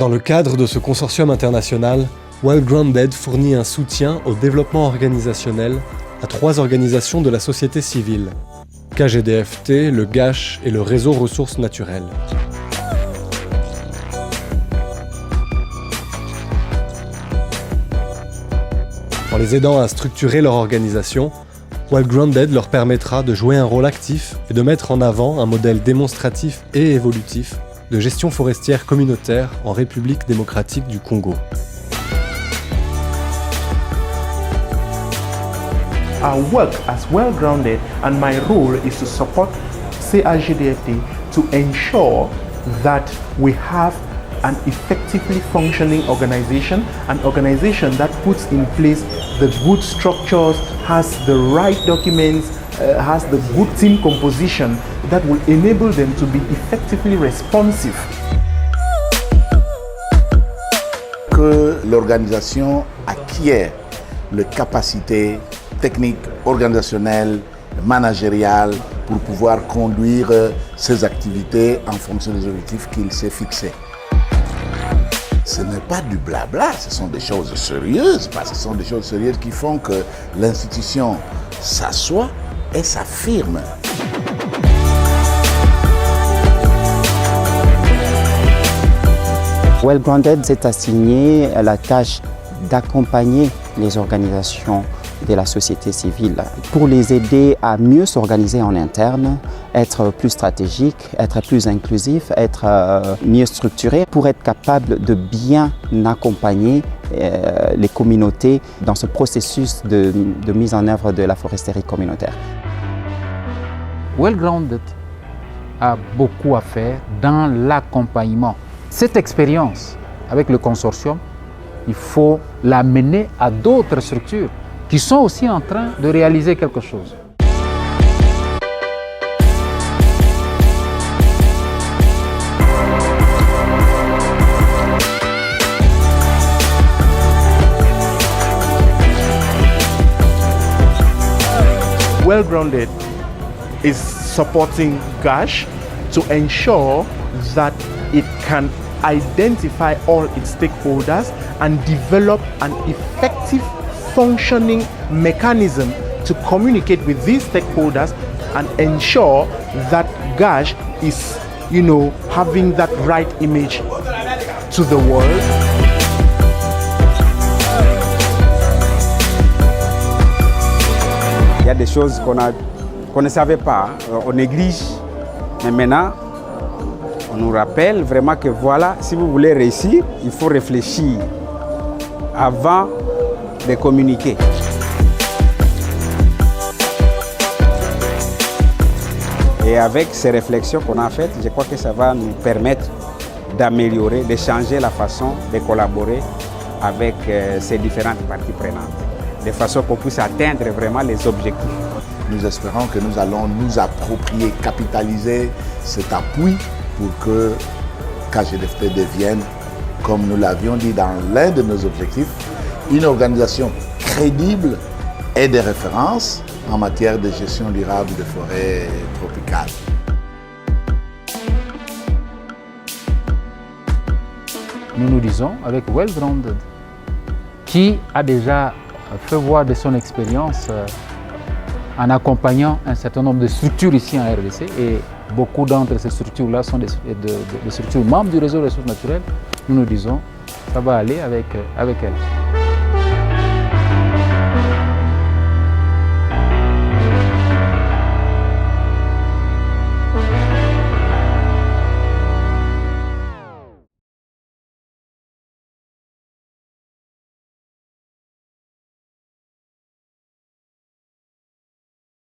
Dans le cadre de ce consortium international, Well Grounded fournit un soutien au développement organisationnel à 3 organisations de la société civile, KGDFT, le GACH et le Réseau Ressources Naturelles. En les aidant à structurer leur organisation, Well Grounded leur permettra de jouer un rôle actif et de mettre en avant un modèle démonstratif et évolutif de gestion forestière communautaire en République démocratique du Congo. I work as Well Grounded and my role is to support CIGDFT to ensure that we have an effectively functioning organization, an organization that puts in place the good structures, has the right documents, has the good team composition that will enable them to be effectively responsive. Que l'organisation acquiert les capacités techniques, organisationnelles, managériales pour pouvoir conduire ses activités en fonction des objectifs qu'il s'est fixés. Ce n'est pas du blabla, ce sont des choses sérieuses, parce que ce sont des choses sérieuses qui font que l'institution s'assoit et s'affirme. Well Grounded s'est assigné la tâche d'accompagner les organisations de la société civile pour les aider à mieux s'organiser en interne, être plus stratégique, être plus inclusif, être mieux structuré pour être capable de bien accompagner les communautés dans ce processus de mise en œuvre de la foresterie communautaire. Well Grounded a beaucoup à faire dans l'accompagnement. Cette expérience avec le consortium, il faut l'amener à d'autres structures qui sont aussi en train de réaliser quelque chose. Well Grounded is supporting GACH to ensure that it can identify all its stakeholders and develop an effective functioning mechanism to communicate with these stakeholders and ensure that GACH is, having that right image to the world. Il y a des choses qu'on ne savait pas, on néglige, mais maintenant, on nous rappelle vraiment que voilà, si vous voulez réussir, il faut réfléchir avant de communiquer. Et avec ces réflexions qu'on a faites, je crois que ça va nous permettre d'améliorer, de changer la façon de collaborer avec ces différentes parties prenantes, de façon qu'on puisse atteindre vraiment les objectifs. Nous espérons que nous allons nous approprier, capitaliser cet appui pour que KGDFT devienne, comme nous l'avions dit dans l'un de nos objectifs, une organisation crédible et de référence en matière de gestion durable des forêts tropicales. Nous nous disons avec Well Grounded, qui a déjà fait voir de son expérience en accompagnant un certain nombre de structures ici en RDC, et beaucoup d'entre ces structures-là sont des structures membres du réseau des ressources naturelles. Nous nous disons, ça va aller avec elle.